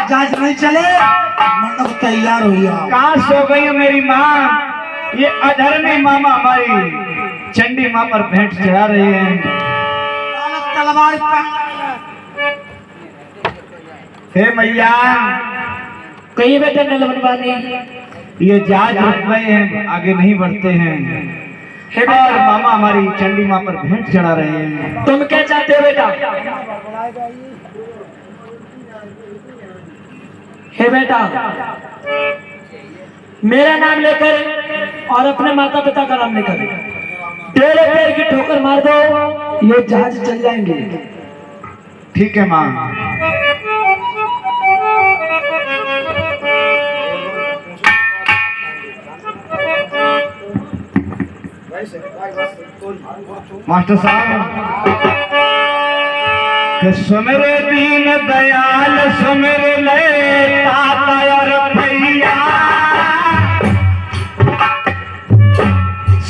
जहाज नहीं चले मंडप तैयार हो गया। कहाँ सो गई है मेरी माँ? ये अधर्मी मामा हमारी चंडी माँ पर भेंट चढ़ा रहे हैं। तलवार हे मैया कहिए बेटा नलबनवानी, ये जहाज रुक गए हैं, आगे नहीं बढ़ते हैं। और मामा हमारी चंडी माँ पर भेंट चढ़ा रहे हैं। तुम क्या चाहते हो बेटा? हे बेटा, मेरा नाम लेकर और अपने माता पिता का नाम लेकर तेरे पैर की ठोकर मार दो, ये जहाज चल जाएंगे। ठीक है माँ। मास्टर साहब कि सुमेरे दीन दयाल सुमेरे ले ताता और भैया,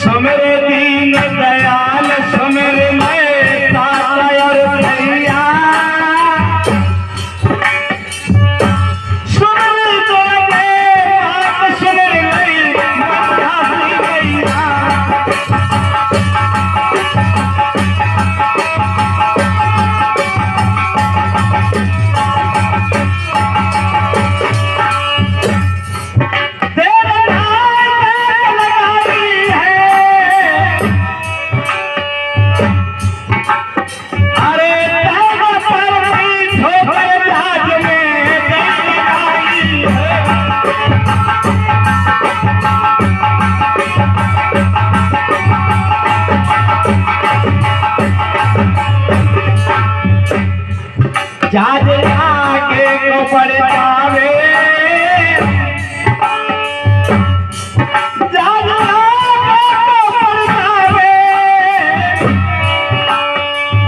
सुमेरे दीन दयाल सुमेरे ले ताता और भैया, सुमेरे तो ले आप सुमेरे ले माता भैया। जहाज आगे को बढ़ जावे, जहाज आगे को बढ़ जावे,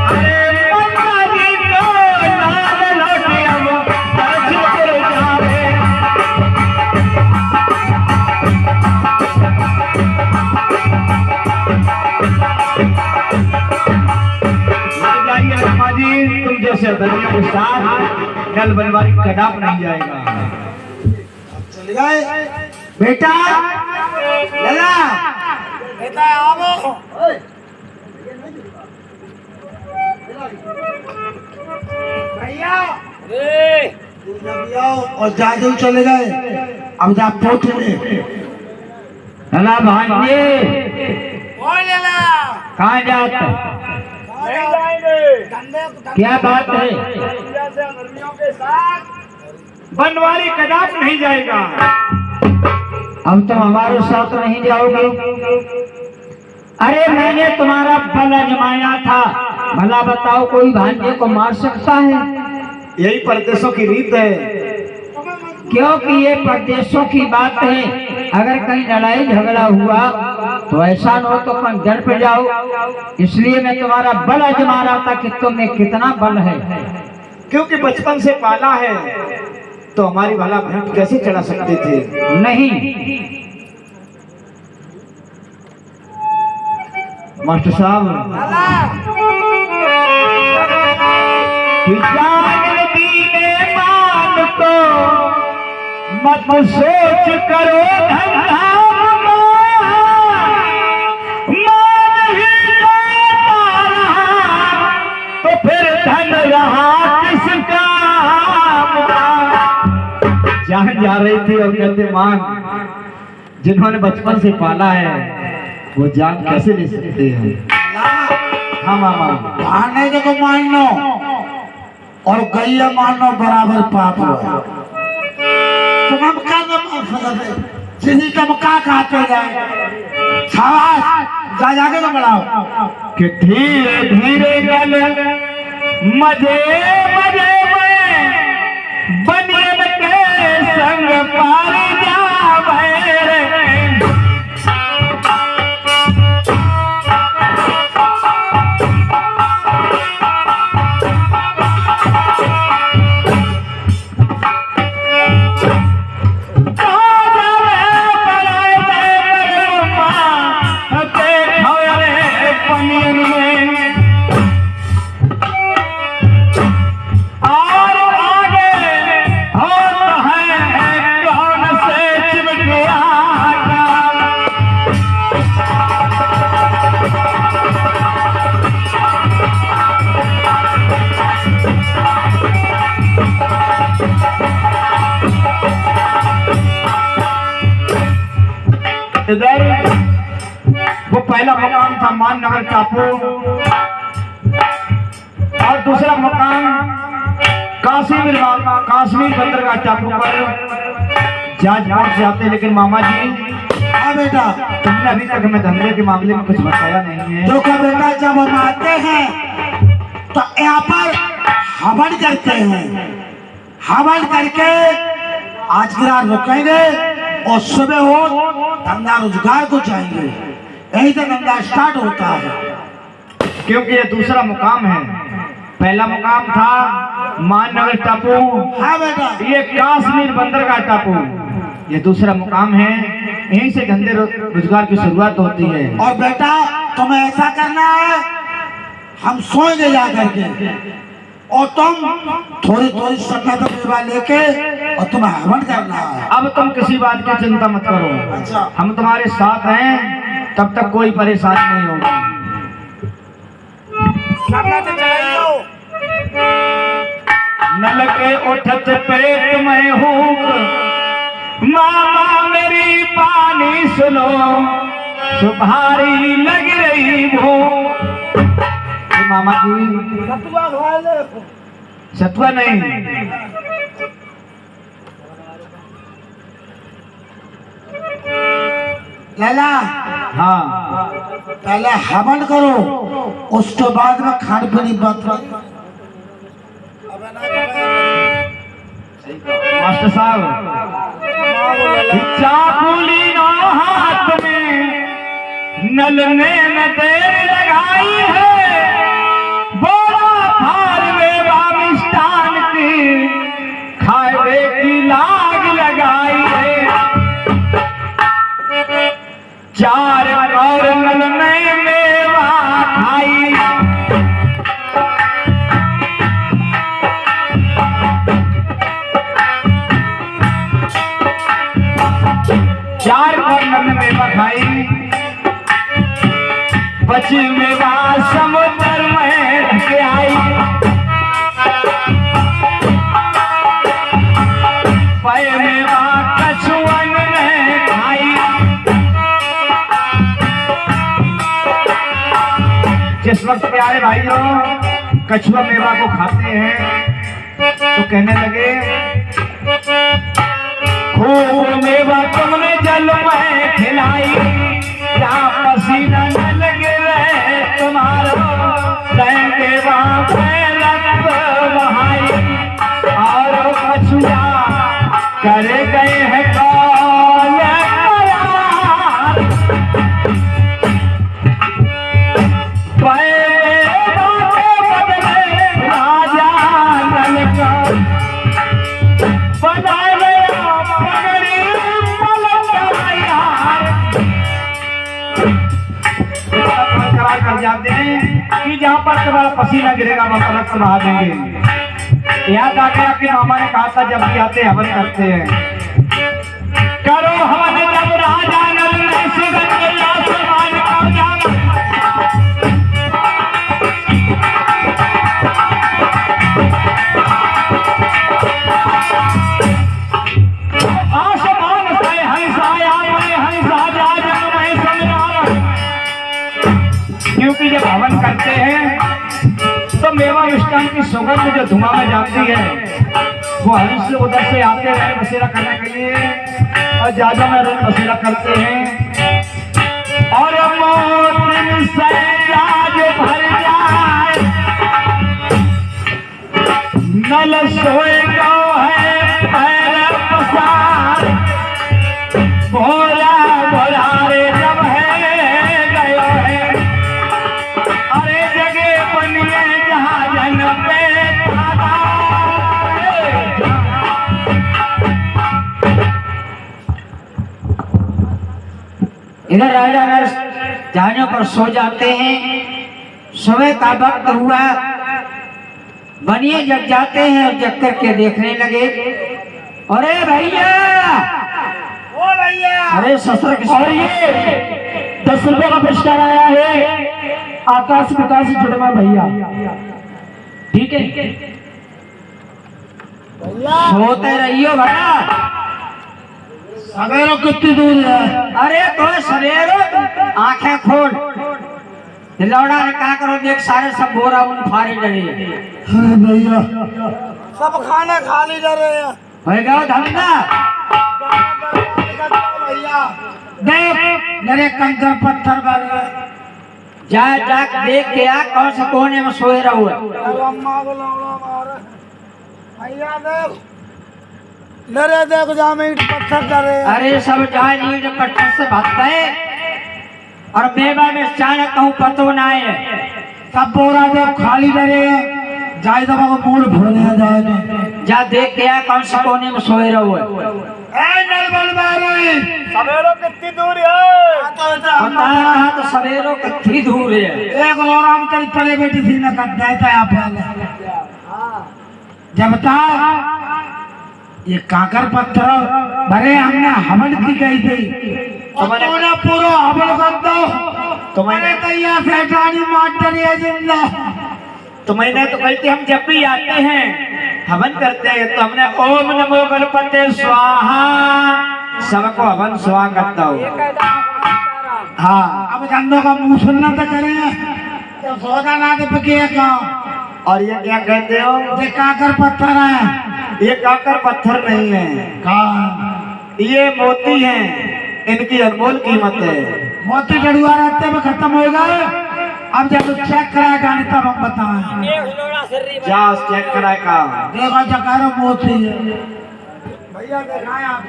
अरे मन्ना जी को नाम लौटे हम तरस कर जावे। जी तुम जैसे दरिया के साथ नल बनवारी कदाप नहीं जाएगा। चल गए बेटा, लला बेटा आओ। भैया और जादू चले गए। अब जा पोत ले लला भांजे कहाँ जाते? क्या बात है? के साथ बनवारी कदाप नहीं जाएगा। हम तुम हमारे साथ नहीं जाओगे? अरे मैंने तुम्हारा बल आजमाया था, भला बताओ कोई भांजे को मार सकता है? यही परदेशों की रीत है। क्योंकि ये परदेशों की बात है, अगर कहीं लड़ाई झगड़ा हुआ तो ऐसा न हो तो कहीं डर पे जाओ, इसलिए मैं तुम्हारा बल आजमा रहा था कि तुम में कितना बल है। क्योंकि बचपन से पाला है तो हमारी भला भेंट कैसे चढ़ा सकते थे? नहीं मास्टर साहब तो मत सोच करो धंधा, मान ही जाता रहा तो फिर धन रहा किस काम? जहाँ जा रही थी और कहते मान, जिन्होंने बचपन से पाला है वो जान कैसे ले सकते हैं? हाँ मामा, भाने को मानना और गैया मानना बराबर पाप है। तुम हम क्या जिन्हीं का मका खाते जाए, जा जाके तो बढ़ाओ कि धीरे धीरे गल मजे मजे में बनियन के संग पार जावे रे। था माननगर टापू और दूसरा मुकाम काश्मीर बंदरगाह टापू पर जहाज पहुंच जाते। लेकिन मामा जी, हाँ बेटा, तुमने अभी तक हमें धंधे के मामले में कुछ बताया नहीं है। देखो बेटा, जब हम आते हैं तो यहाँ पर हवन करते हैं। हवन करके आज की रात रुकेंगे और सुबह हो धंधा रोजगार को जाएंगे। यही से धंधा स्टार्ट होता है। क्योंकि ये दूसरा मुकाम है। पहला मुकाम था माननगर टापू, हाँ बेटा, ये काश्मीर बंदरगाह टापू, ये दूसरा मुकाम है। यहीं से धंधे रोजगार की शुरुआत होती है। और बेटा तुम्हें ऐसा करना है, हम सोएंगे जा करके और तुम थोड़ी थोड़ी संगत विवाह लेके और तुम्हें हवन करना है। अब तुम किसी बात की चिंता मत करो। अच्छा, हम तुम्हारे साथ हैं, तब तक कोई परेशानी नहीं होगी। नल के उठत पेट में हूँ, मामा मेरी पानी सुनो, सुभारी लग रही भूख। मामा जी, सतुआ नहीं, लैला, हाँ, पहले हवन करो, उसके बाद में खान पीने की बात। मास्टर साहब, चाकूली ना हाथ में, नल ने न देर लगाई है, बोरा भार में मिष्टान की खाए की लाग लगाई है। चार और नल ने मेवा खाई, चार और नल मेवा खाई, बची मेवा समुद्र में ढक आई। पै मेवा कछुअन ने खाई। जिस वक्त प्यारे भाइयों कछुआ मेवा को खाते हैं तो कहने लगे, खूब मेवा तुमने जल में खिलाई, जहाँ पसीना न लगे रहे तुम्हारा, देवा रक्त बहाई। और कछुआ करे गए हैं कौन करार, राजा नल का बना गया पगड़ी पलंग करार कर जाते हैं कि जहाँ पर तुम्हारा पसीना गिरेगा वहाँ पर रक्त बहा देंगे। याद आ गया कि मामा ने कहा था जब भी आते हवन करते हैं, करो हवन जब राजा नल ने सुगंध आसमान का जाना। आसमान से हंसा आए, हंसा राजन में संग्राम। क्योंकि जब हवन करते हैं तो मेवा मिष्टान की सुगंध जो धुआं में जाती है वो हंस उधर से आते रहे बसेरा करने के लिए, और ज्यादा में बसेरा करते हैं। और मोतिन से राज भर जाए, नल सोए गो है पैर पसार, भोला भोलारे जब है गयो है, अरे जगे बनिए जहाँ जन पे इधर राजा नर्स जहाजों पर सो जाते हैं। सुबह का वक्त हुआ, बनिए जग जाते हैं और जग करके देखने लगे, अरे भैया, ओ भैया, अरे ससुर और ये 10 रुपए का पुरस्कार आया है आकाश विकास जुड़वा भैया, ठीक है। सोते रहियो भैया। सवेरो कितनी दूर है? अरे तो सवेरो आंखें खोल, लौड़ा ने कहा करो देख सारे सब बोरा उन फाड़े डरे अरे भैया सब खाने खा ली जा रहे हैं हो गया धंधा भैया देख मेरे कंकर पत्थर कर जा जा देख के आ कौन से कोने में सोए रहो अम्मा को लौड़ा मार भैया देख मेरे देख जा में ईंट पत्थर कर रहे हैं अरे सब जाए ईंट पत्थर से भागता है और बेबा में अचानक कहूँ पतो ना है सब बोरा देख खाली डरे हैं जाए दबा को मूड भरने जाए जा देख के आ कौन से कोने में सोए रहो सवेरो कितनी दूर है? तो सवेरो कितनी दूर है एक लोराम तेरी पले बेटी थी ना कर देता है पहले जब तक ये काकर पत्थर भरे हमने हवन की गई थी तुमने पूरा हवन कर दो तुम्हारे तो यहाँ से जानी मार डरी है जिंदा तो मैंने तो कहते हम जब भी आते हैं हवन करते हैं तो हमने ओम नमो गणपते स्वाहा सबको हवन स्वाहा करता हूँ हाँ अब गंदों का मुंह सुनना तो करें तो सौदा ना दे पके का और ये क्या कहते हो ये काकर पत्थर है ये काकर पत्थर नहीं है कहाँ ये मोती हैं इनकी अनमोल कीमत है मोती जड़ुआ रहते में खत्म हो गए अब जब चेक कराया जाने तब हम बताएं जाओ चेक कराए का देखो जकारो मोती है भैया दिखाएं आप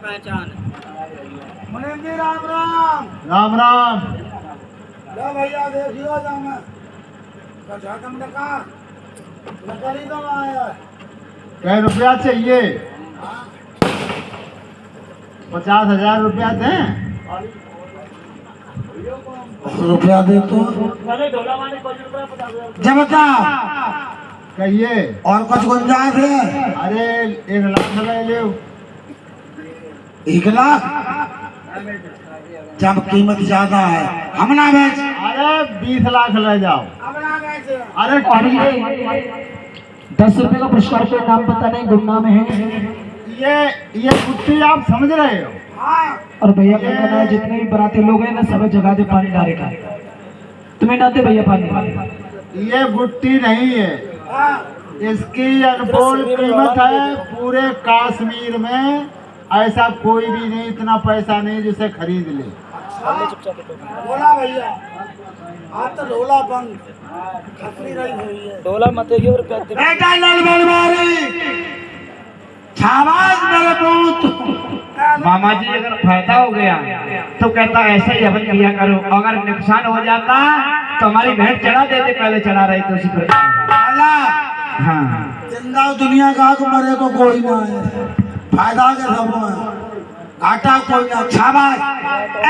पहचान मुनीम जी राम राम राम राम। लो भैया देखियो जामे कथा तुम देखा लकड़ी तो आया कै रुपया चाहिए? 50,000 रुपया दें? रुपया दे तो जब बता कहिए। और कुछ गुंजाइश है? अरे 1 लाख ले ले। 1 लाख जब कीमत ज्यादा है हम ना बेच अरे 20 लाख ले जाओ। अरे और ये 10 रुपए का पुरस्कार कोई नाम पता नहीं गुमनाम है ये गुत्ती आप समझ रहे हो? और भैया क्या कहना है जितने भी बराती लोग हैं ना सब जगह दे पानी डाले का तुम्हें डालते भैया पानी ये गुट्टी नहीं है, इसकी अनमोल कीमत है। पूरे कश्मीर में ऐसा कोई भी नहीं, इतना पैसा नहीं जिसे खरीद ले। बोला भैया आप तो ढोला बंद खतरी रही हुई है डोला मत रुपया बेटा लाल बनवारी छावाज मेरे पूत मामा जी अगर फायदा हो गया तो कहता ऐसा ही हवन किया करो, अगर नुकसान हो जाता तो हमारी भेंट चढ़ा देते, पहले चढ़ा रही तो उसी पर। हाँ जिंदा दुनिया का को मरे को कोई ना है, फायदा के सब है, घाटा कोई ना। छावाज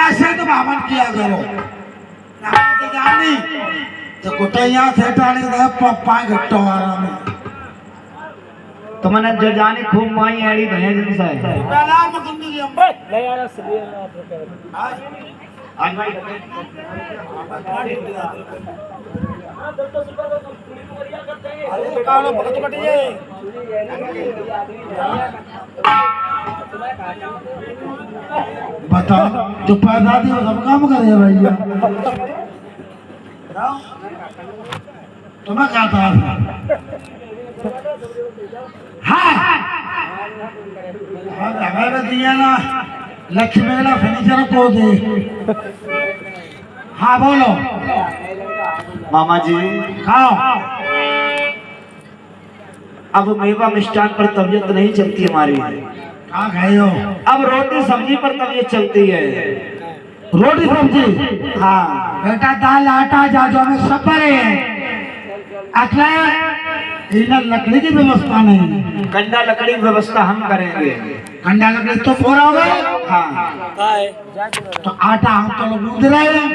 ऐसे तो हवन किया करो जानी तो कुटैया से टाणी दे पप्पा घट्टो आराम तो मैंने जो जाने खूब माई आड़ी भैया दिन से बताओ जो पैदा दी सब काम करे भैया तुम्हें क्या था दिया ना लक्ष्मी वाला फर्नीचर को दे। हाँ बोलो मामा जी खाओ। अब मेवा मिष्ठान पर तबीयत नहीं चलती हमारी, कहाँ खाए हो? अब रोटी सब्जी पर तबीयत चलती है। रोटी सब्जी? हाँ बेटा दाल आटा जाजो में सब भरे हैं, अकला इधर लकड़ी की व्यवस्था नहीं। कंडा लकड़ी की व्यवस्था हम करेंगे। कंडा लकड़ी तो पूरा हो गए। हाँ तो आटा हम तो लोग गूंद रहे हैं।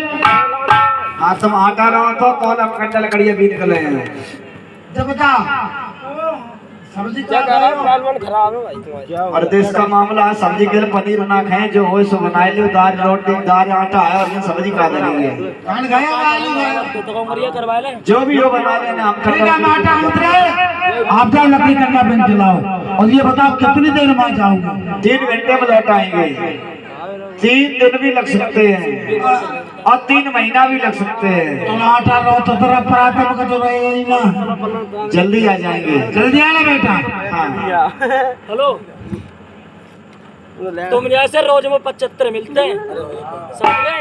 हाँ तुम आटा रहो तो कौन अब कंडा लकड़ी बीत गए हैं। जब बता सब्जी क्या खराब है भाई और देश का मामला है, सब्जी के लिए पनीर बना खाए जो हो सो बनाए लो, दाल रोटी दाल आटा है और ये सब्जी खा देंगे। कौन गया आलू गया जो भी हो बना लेना हम। ठीक है आटा उतरे आप जाओ लकड़ी कंडा बन चलाओ और ये बताओ कितनी देर में जाओगे? 3 घंटे में लौट आएंगे। 3 दिन भी लग सकते हैं और 3 महीना भी लग सकते हैं। तो आटा रो तो तेरा पराठे में तो रहेगा ही ना। जल्दी आ जाएंगे। जल्दी आना बेटा। हाँ। हेलो, तुम यहाँ से रोज में 75 मिलते हैं समझे?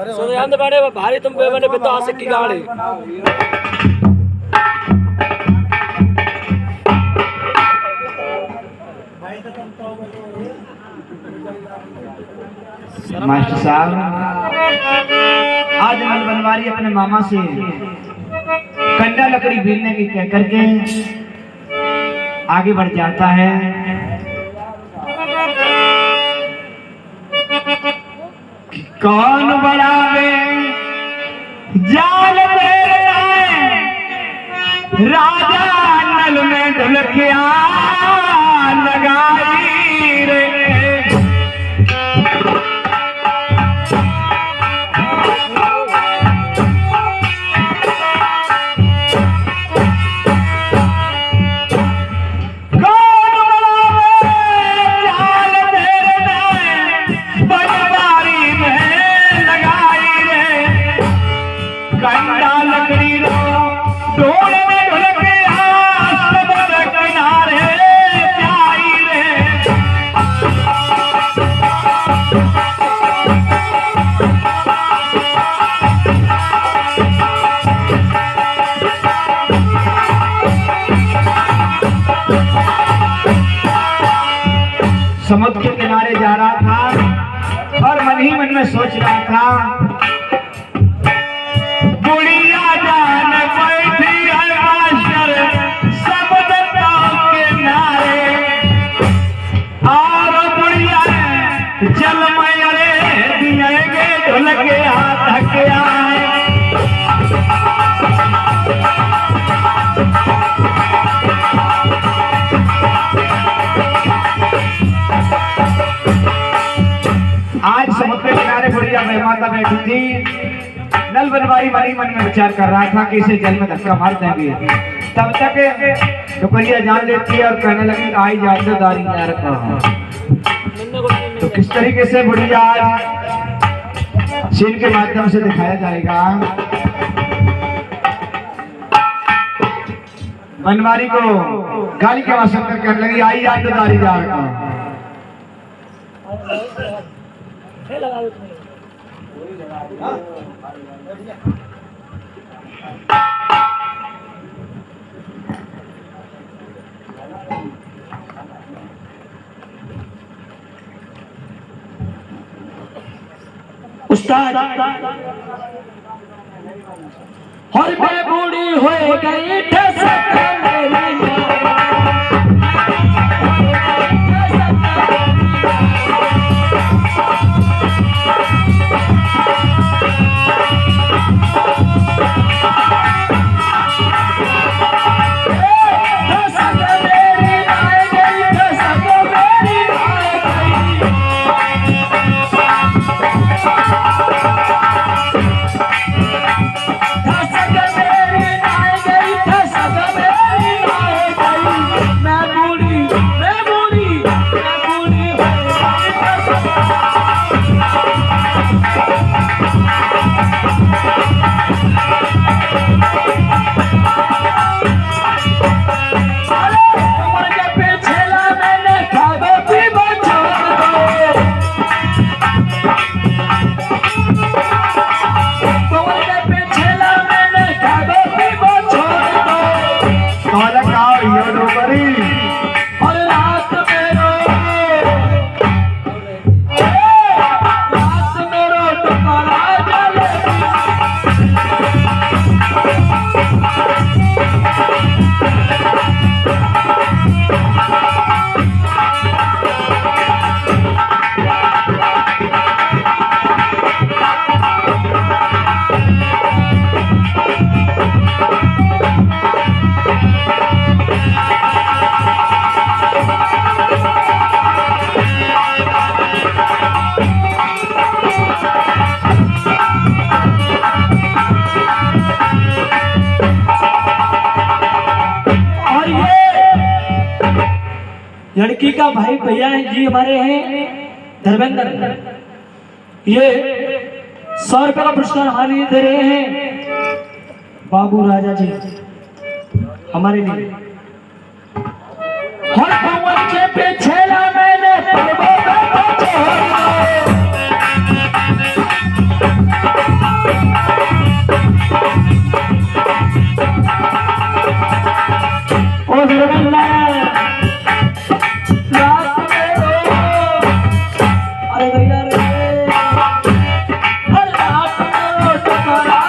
सो यहाँ बड़े भारी तुम बने पे तो आ सकी गाड़ी। मास्टर साहब, आज मल बनवारी अपने मामा से कंडा लकड़ी बीनने की कह करके आगे बढ़ जाता है। कौन बढ़ावे जाल राजा नल में ढुलकिया लगाई रे। समुद्र के किनारे जा रहा था और मन ही मन में सोच रहा था, बुढ़िया जान बैठी है मास्टर समुद्र के किनारे, और बुढ़िया जल में अरे दिएंगे ढुल के हाथ के आए। आज समुद्र के किनारे बुढ़िया माता बैठी थी। नल बनवारी मनी मन में विचार कर रहा था कि इसे जल में धक्का मार देंगे। तब तक टुकड़िया जान लेती है और कहने लगी आई जाते दारी जा रखा। तो किस तरीके से बुढ़िया आज सीन के माध्यम से दिखाया जाएगा। बनवारी को गाली के वासन कर कहने लगी आई जाते दारी जा रखा। उस्ताद हर मैं बूढ़ी हो गई ठसक मेरी लड़की का भाई भैया जी हमारे हैं, धर्मेंद्र, ये 100 रुपए का पुरस्कार हमारे लिए दे रहे हैं बाबू राजा जी, हमारे लिए। हर भवन के पीछे ना मैंने ओ धर्मेंद्र, अरे भैया रे, हर रात को टकरा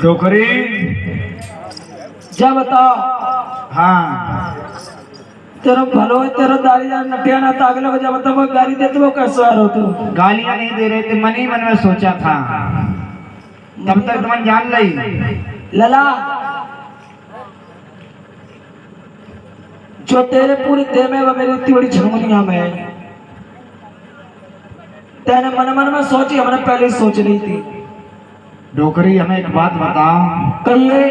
डोकरी जा बताओ, हाँ तेरा भलो है, तेरा दारी जान नटिया ना तागले को, जब बताओ वो गाली देते वो कैसे आ रहा तू? गालियां नहीं दे रहे थे, मन ही मन में सोचा था, तब तक तुम जान ली। लला, जो तेरे पूरी देह में वो मेरी इतनी बड़ी झुमनिया में, तेने मन मन में सोची, हमने पहले ही सोच रही थी। डोकरी हमें एक बात बता, कहिए।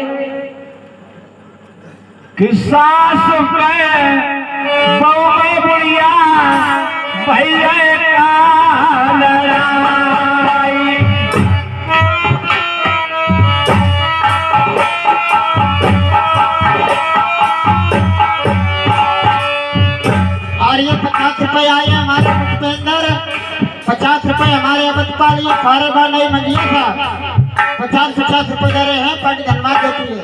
कि सास पे बहू में बुढ़िया भैया का लड़ाई, और ये 50 रुपए आए हमारे मुख पे अंदर, 50 रुपए हमारे अबतपाल ये खारे बा नहीं मंगिया था, 50-50 रुपए दे रहे हैं, पंडित धन्यवाद देती है।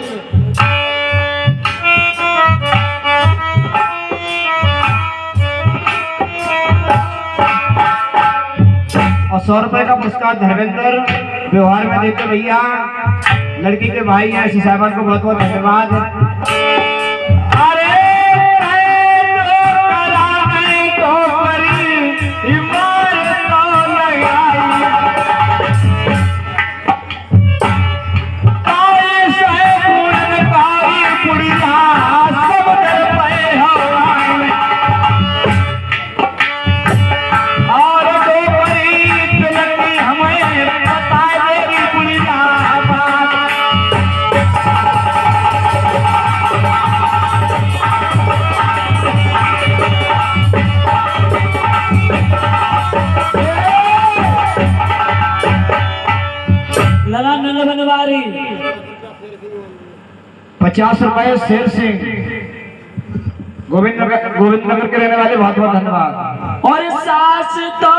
और 100 रुपए का पुरस्कार धर्मेंद्र व्यवहार में देते भैया, लड़की के भाई हैं श्री साहबान को बहुत बहुत धन्यवाद। अरे लला नल बनवारी 50 रुपए शेर सिंह गोविंद नगर के रहने वाले, बहुत बहुत धन्यवाद। और सास तो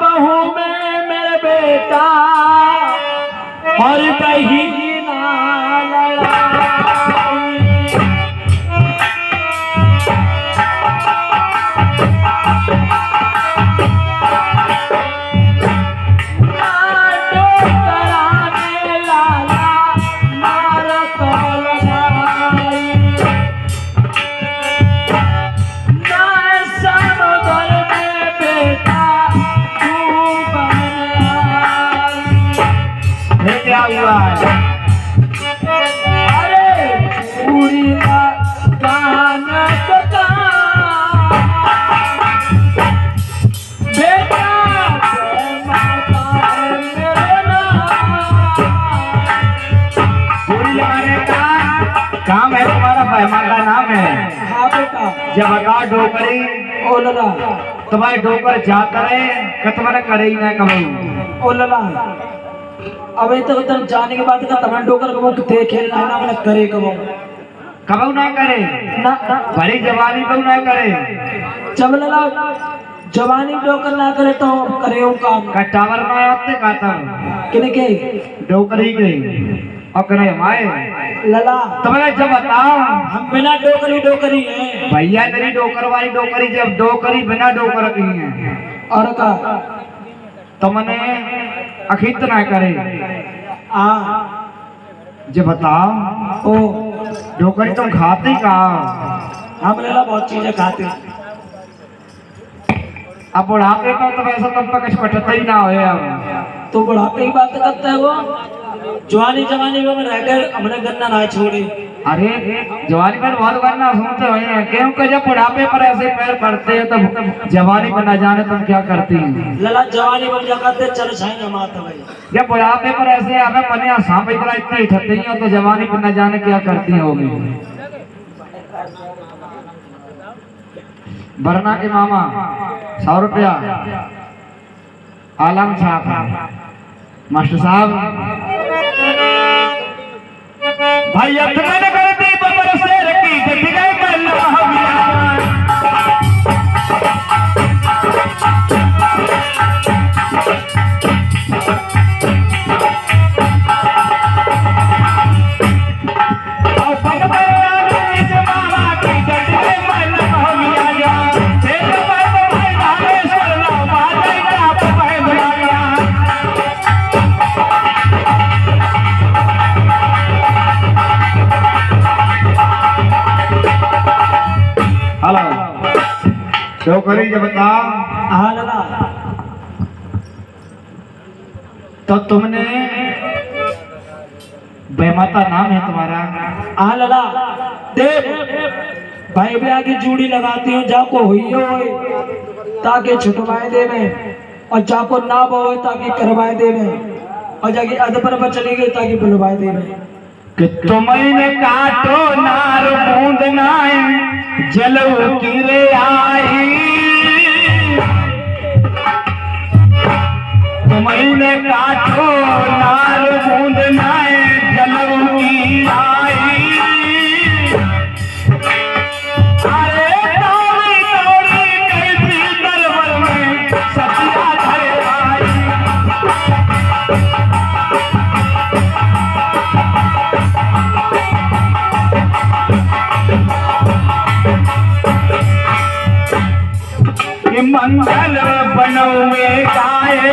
बहू में मेरे बेटा और बहिना लड़ाई, क्या हुआ है? अरे पूरी गान का बेटा माता मेरे काम है तुम्हारा, मेहमान का नाम है। हाँ बेटा। जब बता डोकरी ओ लला, तुम्हारे डोकर जाता है कि तुम्हारा करे ही ना कभी। ओ लला, अबे तो उधर जाने के बाद का तमन डोकर को मुख देखे ना ना मैंने करे कबो कबू ना करे ना ना, भरी जवानी को ना करे, जब लला जवानी डोकर ना करे तो करे वो काम का टावर में आते खाता किने के डोकरी के और करे हमारे लला। तुम्हारे जब बताओ, हम बिना डोकरी हैं भैया तेरी डोकर वाली डोकरी, जब डोकरी बिना डोकर की है और का तुमने अखित ना करे। आ जब बताओ ओ डोकरी तुम खाते का? हम लला बहुत चीजें खाते, अब बुढ़ापे का तो वैसा तब तक पटता ही ना हो अब। तो बुढ़ापे की बात करते हैं वो, जवानी जवानी में रहकर हमने गन्ना ना छोड़ी। अरे जवानी पर बहुत गन्ना सुनते हुए क्योंकि जब बुढ़ापे पर ऐसे पैर पड़ते हैं तब जवानी पर न जाने तुम क्या करती हैं। लला जवानी में क्या करते चल छाएंगे माता भाई। जब बुढ़ापे पर ऐसे हमें पनिया सांप इतना इतनी ठहरती हैं तो जवानी पर न जाने क्या करती होगी। बरना के मामा 100 रुपया आलम छाप मास्टर साहब भाई अथमन करती बबर शेर की गति गए कल्ला हविया तो करी जब बता। हाँ लला। तो तुमने बेमाता नाम है तुम्हारा। हाँ लला देख भाई ब्याह की जूड़ी लगाती हूँ जाको हुई हो ताकि छुटवाए दे में, और जाको ना बोए ताकि करवाए दे में, और जाके अदबर पर चली गई ताकि बुलवाए दे में। कि तुम्हें काटो नार बूंद नाए जलऊ की रे आई, तुम्हें काटो नार बूंद नाए जलऊ की आई। अरे दौड़ी दौड़ी कैसी दरबार में सतिया धरे आई। मंगल बनऊ में गाए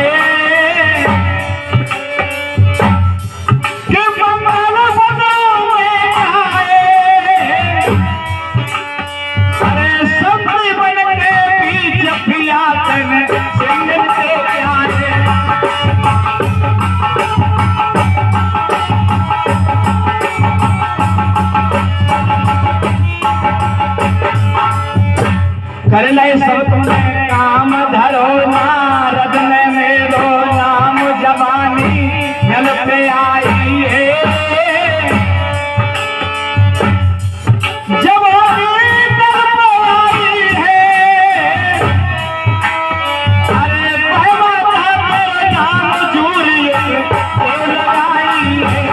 कि मंगल बनऊ में गाए। अरे सब्जी बन के बीच पियातन सिंगल के प्यारे। कर ले सब तुमने काम धरो नारद ने मेरो नाम जवानी जल पे आई है। जवानी जल पे आई है। अरे बहमाता तेरा नाम जूरी तो लगाई है।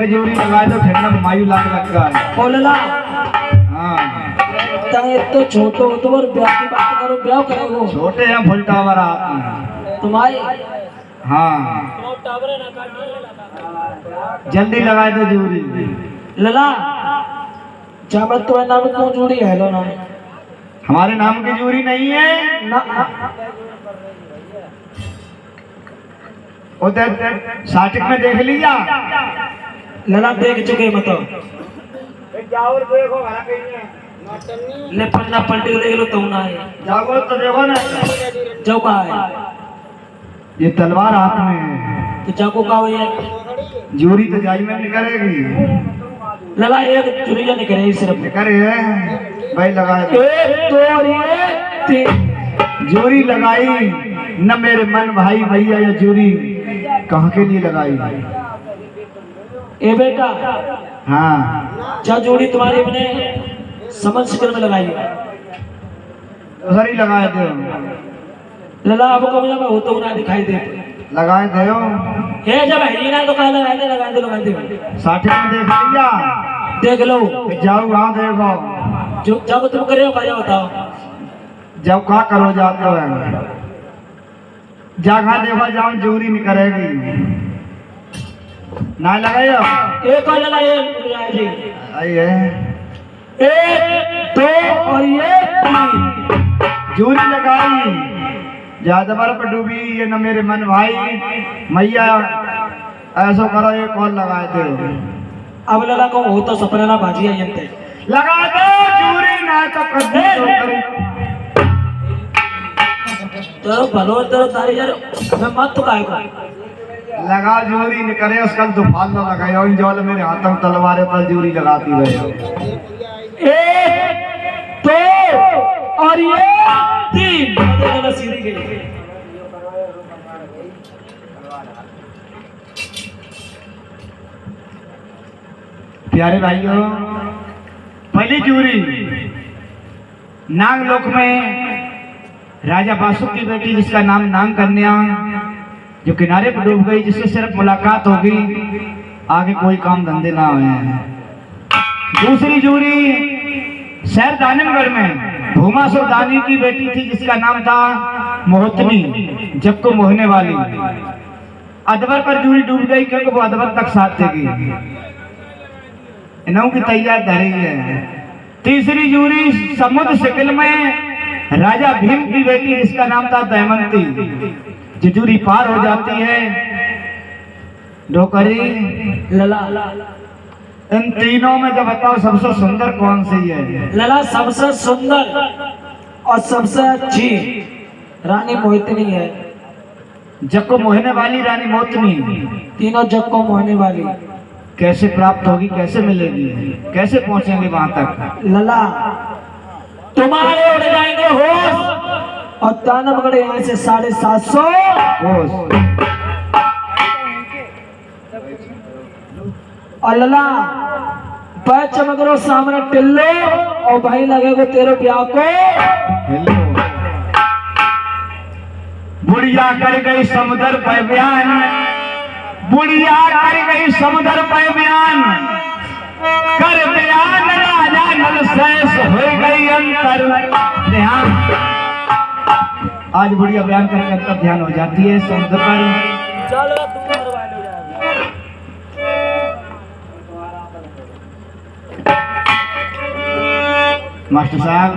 जोड़ी लगा दो ठंडा मायू लाग लगा है। बोलला हाँ ताए तो छोटो तो और ब्याह की बात करो, ब्याह करो छोटे हैं फुल टावर आते हैं तुम्हारे। हाँ जल्दी लगा दो जोड़ी। लला जब तो नाम क्यों जोड़ी है लो ना, हमारे नाम की जोड़ी नहीं है ना। उधर साटिक में देख लिया। लला देख चुके मतलब ले पन्ना पलटी देख लो तुम ना है जागो तो देखो ना जो का है ये तलवार हाथ में है तो जाको का हो ये जोड़ी तो जाई में निकलेगी। लला एक चुरिया निकले सिर्फ निकले भाई लगाए एक दो जोड़ी लगाई न मेरे मन भाई भैया ये जोड़ी कहाँ के लिए लगाई। ए बेटा हाँ जा जोड़ी तुम्हारी मैंने समझ शिकर में लगाई है। सरी लगाए थे लला अब कब जब हो तो ना दिखाई दे लगाए थे हे जब है ना तो कहा लगाए दे 60 में देख लिया देख लो जाओ वहाँ देखो जो जब तुम करे हो क्या बताओ। जब का करो जाते हो जगह देखो जाओ जूरी नहीं करेगी ना लगाइयो एक और लगाइए जी। आइए 1 2 और ये 3 जूरी लगाई ज्यादा बर्फ डूबी ये न मेरे मन भाई मैया ऐसा करो ये कौन लगाए थे अब लला को हो तो सपना ना बाजी है यंते लगा दो जूरी ना तो कभी तो करी तो भलो तो तारी यार हमें मत तो काय को लगा जूरी नहीं करे उसका तो फालना लगाया इन जौल मेरे हाथ में तलवारें पर जूरी लगाती रहे 1 2 और ये 3 देखो सीधी गई। प्यारे भाइयों पहली जूरी नागलोक में राजा बासुक की बेटी जिसका नाम नाग कन्या जो किनारे पर डूब गई जिससे सिर्फ मुलाकात होगी आगे कोई काम धंधे ना हुए। दूसरी जूरी शहर दानिमगढ़ में भूमासुर दानी की बेटी थी जिसका नाम था मोहतनी जब को मोहने वाली। अदबर पर जूरी डूब गई क्योंकि वो अदबर तक साथ देगी इनों की तैयार धरी है। तीसरी जूरी समुद्र शिकल में राजा भीम की बेटी जिसका नाम था दमयंती जो जूरी पार हो जाती है डोकरी लला इन तीनों में जब बताओ सबसे सुंदर कौन सी है? लला सबसे सुंदर और सबसे अच्छी रानी मोहितनी है। जग को मोहने वाली रानी मोहितनी तीनों जग को मोहने वाली कैसे प्राप्त होगी कैसे मिलेगी कैसे पहुंचेंगे वहां तक? लला तुम्हारे उड़ जाएंगे होश और दानवगढ़ यहाँ से 750 होश। और लला भाई चमकरो सामने टिल्लो और भाई लगेगा तेरे ब्याह को। हेलो बुढ़िया कर गई समुद्र पे बयान बुढ़िया कर गई समुद्र पे बयान कर बयान राजा नल शेष हो गई अंतर ध्यान। आज बुढ़िया बयान करके अंतर ध्यान हो जाती है समुद्र पर। चलो तुम मरवाने जाओ। मास्टर साहब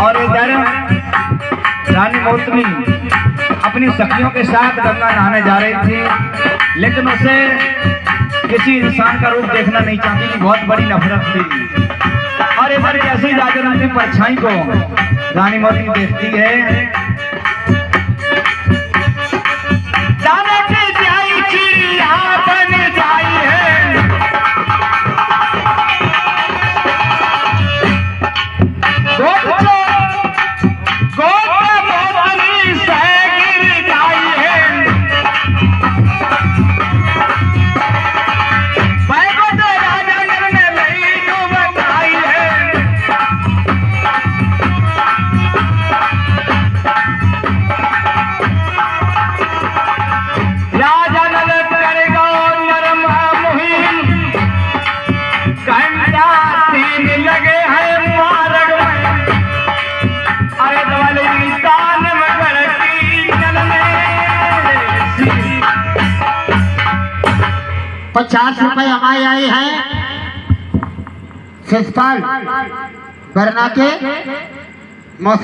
और इधर रानी मोहितनी अपनी सखियों के साथ गंगा नहाने जा रही थी लेकिन उसे किसी इंसान का रूप देखना नहीं चाहती थी बहुत बड़ी नफरत थी। और इधर ऐसी जागरण की परछाई को रानी मोहितनी देखती है जाने की जाई चिड़िया बन जाई है ₹50 हमारे आए हैं शिषपाल बरना के मौसम